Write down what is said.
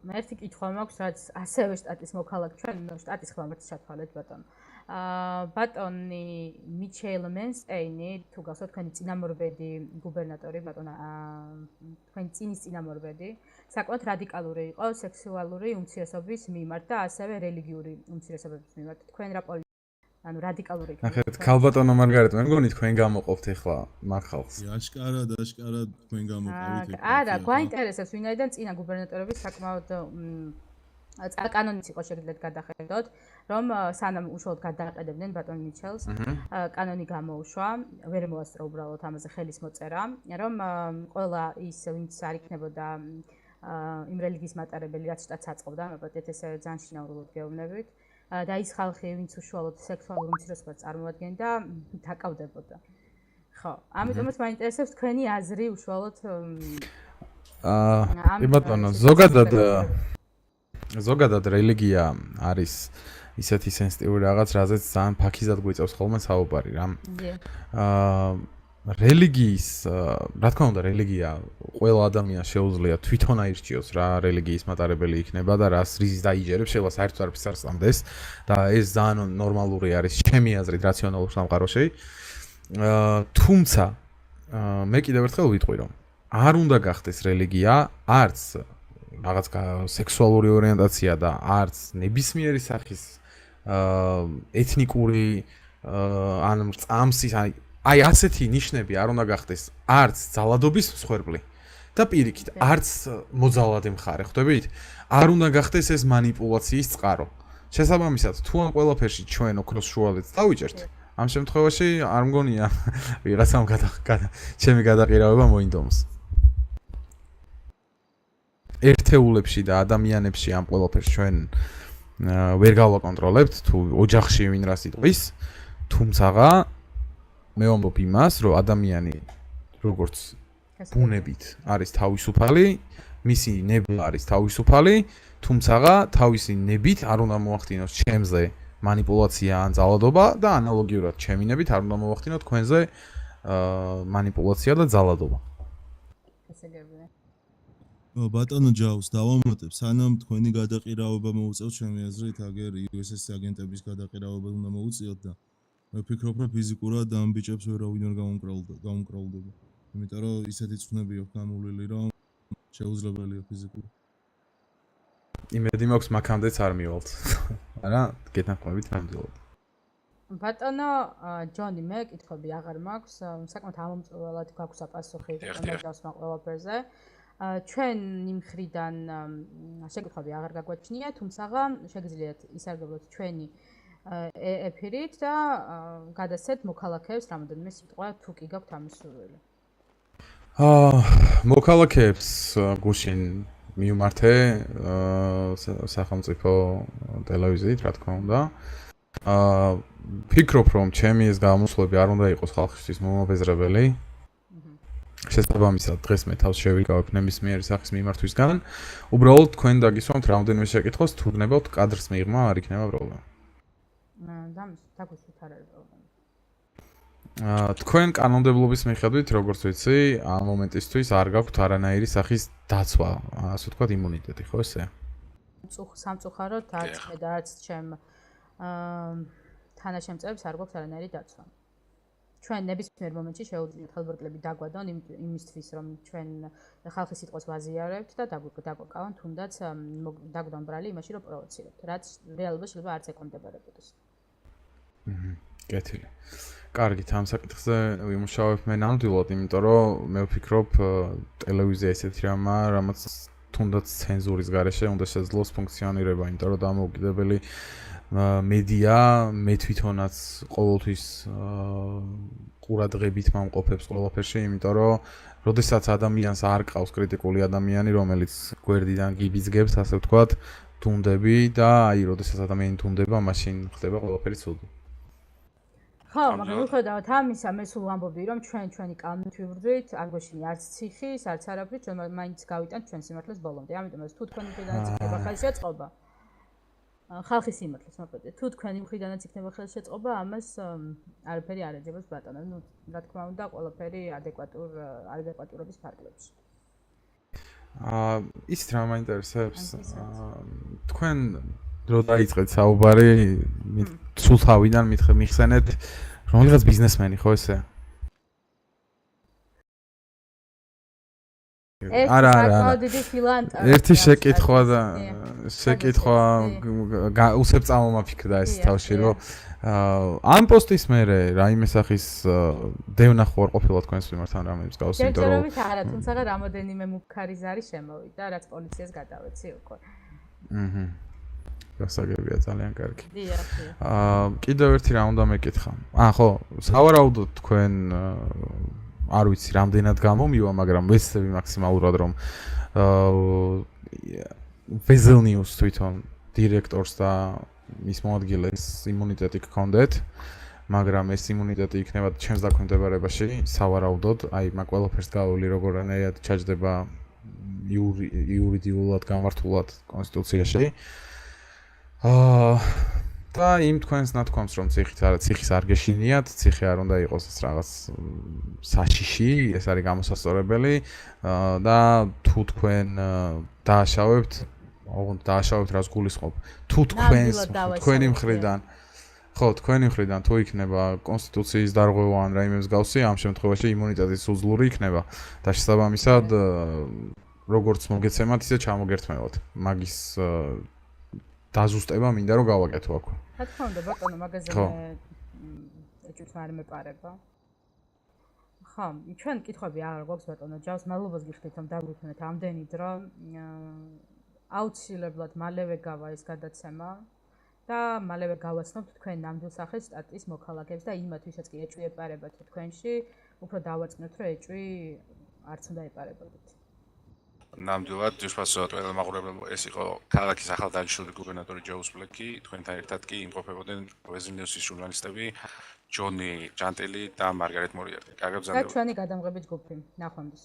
მე ერთი კითხვა მაქვს, რაც ასევე შტატის მოქალაქე ჩვენ შტატის ხმამაც ჩათვალეთ ბატონო. ბატონი მიჩეილ მენსტეინი თუ გახსოვთ თქვენი წინამორბედი გუბერნატორი ბატონო თქვენი წინის წინამორბედი საკმაოდ რადიკალური იყო სექსუალური უმცირესობის მიმართ და ასევე რელიგიური უმცირესობების მიმართ. თქვენ რა ანუ რადიკალური იქნება. ახლა ქალბატონო მარგარეტ მე მგონი თქვენ გამოყოფთ ახლა მარხალს. აშკარად თქვენ გამოყავით ეგ. არა, გვაინტერესებს ვინაიდან წინა გუბერნატორების საკმაოდ კანონიც იყო შეგიძლიათ გადახედოთ, რომ სანამ უშუალოდ გადააყენებდნენ ბატონ მიჩელს, კანონი გამოუშვა, ვერ მოასწრო უბრალოდ ამაზე ხელის მოწერა, რომ ყველა ის ვინც არ იქნებოდა იმ რელიგიის მატარებელი, რაც შტატს აწყობდა, მოგეთ ეს ძალიან შინაურულად გეუბნებით. და ის ხალხი, ვინც უშუალოდ სექსუალურ უმცირესობას წარმოადგენდა, დაკავდებოდა. ხო, ამიტომაც მაინტერესებს თქვენი აზრი უშუალოდ ბატონო, ზოგადად რელიგია არის ისეთი სენსიტიური რაღაც, რაზეც ძალიან ფაქიზად გვიწევს ხოლმე საუბარი რა. რელიგიის, რა თქმა უნდა, რელიგია ყველა ადამიანს შეუძლია თვითონ აირჩიოს რა რელიგიის მატარებელი იქნება და რას რიზის დაიჯერებს, შეიძლება საერთოდ არაფერს არ სწამდეს და ეს ძალიან ნორმალური არის ჩემი აზრით რაციონალურ სამყაროში. თუმცა მე კიდევ ერთხელ ვიტყვი რომ არ უნდა გახდეს რელიგია არც რაღაც სექსუალური ორიენტაცია და არც ნებისმიერი სახის ეთნიკური ან წამსის აი ასეთი ნიშნები არ უნდა გახდეს არც ძალადობის მსხვერპლი და პირიქით არც მოძალადე მხარე, ხვდებით? არ უნდა გახდეს ეს манипуляციის წყარო. შესაბამისად, თუ ამ ყველაფერში ჩვენ ოქროს შუალედს დავიჭერთ, ამ შემთხვევაში არ მგონია ვიღაცამ ჩემი გადაყირავება მოინდომოს. ერთეულებში და ადამიანებში ამ ყველაფერს ჩვენ ვერ გავაკონტროლებთ, თუ ოჯახში ვინ რას იტყვის, თუმცა მე ვამბობ იმას, რომ ადამიანი როგორც ბუნებით არის თავისუფალი, მისი ნება არის თავისუფალი, თუმცა თავისი ნებით არ უნდა მოახდინოს ჩემზე манипуляცია ან ძალადობა და ანალოგიურად ჩემი ნებით არ უნდა მოახდინოს თქვენზე манипуляცია და ძალადობა. ბატონო ჯაუს დავამატებ, სანამ თქვენი გადაყირავება მოუწევთ ჩემი აზრით, აგერ USS აგენტების გადაყირავება უნდა მოუწიოთ და მე ვფიქრობ, რომ ფიზიკურად ამ ბიჭებს ვერავინ არ გაუმკრალდება. იმიტომ რომ ისეთი წვნები აქვს გამოვლილი, რომ შეუძლებელია ფიზიკურად. იმედი მაქვს მაგამდეც არ მივალთ. არა, გეთანხმებით ნამდვილად. ბატონო ჯონი, მე კითხვები აღარ მაქვს, საკმაოდ ამომწურულად გაქვს პასუხი ამ ყველაფერზე. ჩვენ იმ მხრიდან შეკითხვები აღარ გაგვაჩნია, თუმცა შეგიძლიათ ისარგებლოთ ჩვენი ეფირით და გადასცეთ მოქალაქეებს რამოდენიმე სიტყვა თუ კი გაქვთ ამის სურვილი. მოქალაქეებს გუშინ მივმართე სახელმწიფო ტელევიზიით, რა თქმა უნდა. ფიქრობ, რომ ჩემი ეს გამოსვლები არ უნდა იყოს ხალხისთვის მომაბეზრებელი. შესაბამისად, დღეს მე თავს შევიკავებ ნებისმიერი სახის მიმართვისგან. უბრალოდ თქვენ დაგისვამთ რამოდენიმე შეკითხვას, თუ გნებავთ კადრს მიღმა, არ იქნება პრობლემა. დაგვისვით არ არის პრობლემა. თქვენ კანონმდებლობის მიხედვით, როგორც ვიცი, ამ მომენტისთვის არ გაქვთ არანაირი სახის დაცვა, ასე ვთქვათ, იმუნიტეტი, ხო ესე? სამწუხაროდ არც მე და არც ჩემ თანაშემწეებს არ გვაქვს არანაირი დაცვა. ჩვენ ნებისმიერ მომენტში შეუძლიათ ხელბორტლები დაგვადონ იმისთვის, რომ ჩვენ ხალხის სიტყვას ვაზიარებთ და დაგვაკავონ თუნდაც დაგვდონ ბრალი იმაში, რომ პროვოცირებთ, რაც რეალობაში შეიძლება არც ეკონდებარებოდეს. კეთილი. კარგით, ამ საკითხზე ვიმუშავებ მე ნამდვილად, იმიტომ რომ მე ვფიქრობ, ტელევიზია ესეთი რამაა, რამაც თუნდაც ცენზურის გარეშე უნდა შეძლოს ფუნქციონირება, იმიტომ რომ დამოუკიდებელი მედია მე თვითონაც ყოველთვის ყურადღებით მამყოფებს ყველაფერში, იმიტომ რომ როდესაც ადამიანს არ ყავს კრიტიკული ადამიანი, რომელიც გვერდიდან გიბიძგებს, ასე ვთქვათ, თუნდები და აი, როდესაც ადამიანი თუნდება, მაშინ ხდება ყველაფერი ცუდი. ხო, მაგრამ მიუხედავად ამისა, მე სულ ვამბობდი, რომ ჩვენი კანონით ვიბრძვით, არ გვეშინი არც ციხის, არც არაფრის, ჩვენ მაინც გავიტანთ ჩვენ სიმართლეს ბოლომდე. ამიტომ თუ თქვენი მხრიდანაც იქნება ხელშეწყობა, ხალხის სიმართლეს მოკლედ, თუ თქვენი მხრიდანაც იქნება ხელშეწყობა, ამას არაფერი არ ეძებებს ბატონო. ნუ რა თქმა უნდა, ყველაფერი ადეკვატურობის ფარგლებში. ისიც რა მაინტერესებს? თქვენ რო დაიწყეთ საუბარი, სულ თავიდან მიხსენეთ რომელიღაც ბიზნესმენი ხო ესე? არა, დიდი ფილანტროპი. ერთი შეკითხვა და უსებ წამომაფიქრდა ეს თავში რომ ამ პოსტის მერე რაიმე სახის დევნახვა არ ყოფილა თქვენს მიმართ ან რამე მსგავსი, იმიტომ რომ ჯერჯერობით არა, თუმცა რამოდენიმე მუქარი ზარი შემოვიდა, რაც პოლიციას გადავეცი უკვე. გასაგებია ძალიან კარგი. დიახ. კიდევ ერთი რა უნდა მეკითხა. ხო, სავარაუდოდ თქვენ არ ვიცი რამდენად გამომივა, მაგრამ ვეცდები მაქსიმალურად რომ Veselnius თვითონ დირექტორს და მის მოადგილეს იმუნიტეტი გქონდეთ, მაგრამ ეს იმუნიტეტი იქნება ჩემს დაქვემდებარებაში, სავარაუდოდ, აი მაგ ყველაფერს გავული როგორანაირად ჩაჯდება იურიდიულად გამართულად კონსტიტუციაში. და იმ თქვენს ნათქვამს რომ ციხის არ გეშინიათ, ციხე არ უნდა იყოს ეს რაღაც საშიში, ეს არის გამოსასწორებელი და თუ თქვენ დააშავებთ, ოღონდ დააშავებთ რას გულისხმობ. თუ თქვენი მხრიდან თქვენი მხრიდან თუ იქნება კონსტიტუციის დარღვევა ან რაიმე მსგავსი, ამ შემთხვევაში იმუნიტეტის უძლური იქნება და შესაბამისად როგორც მოგეცემათ, ისე ჩამოგერთმევათ. მაგის დაზუსტება მინდა რომ გავაკეთო აქვე. რა თქმა უნდა, ბატონო, მაგაზე მე ეჭვით არ მეპარება. ხო, ჩვენ კითხვები აღარ გვაქვს ბატონო, ჯავს მადლობას გიხდით რომ დაგვიქმნეთ ამდენი დრო. აუცილებლად მალევე გავა ეს გადაცემა და მალევე გავაცნობთ თქვენ ნამდვილ სახეს სტატიის მოქალაქეებს და იმათვისაც კი ეჭვი ეპარებათ თქვენში, უფრო დავაწყნოთ რომ ეჭვი არც უნდა ეპარებოდეთ. ნამდვილად დისპასოთ ყველა მაყურებელო, ეს იყო ქალაქის ახალდანიშნული გუბერნატორი ჯოუს ბლეკი, თქვენთან ერთად კი იმყოფებოდნენ Veselnius-ის ჟურნალისტები ჯონი ჯანტელი და მარგარეტ მორიარტი. კარგად ბრძანდება. და ჩვენი გადამღები ჯგუფი. ნახვამდის.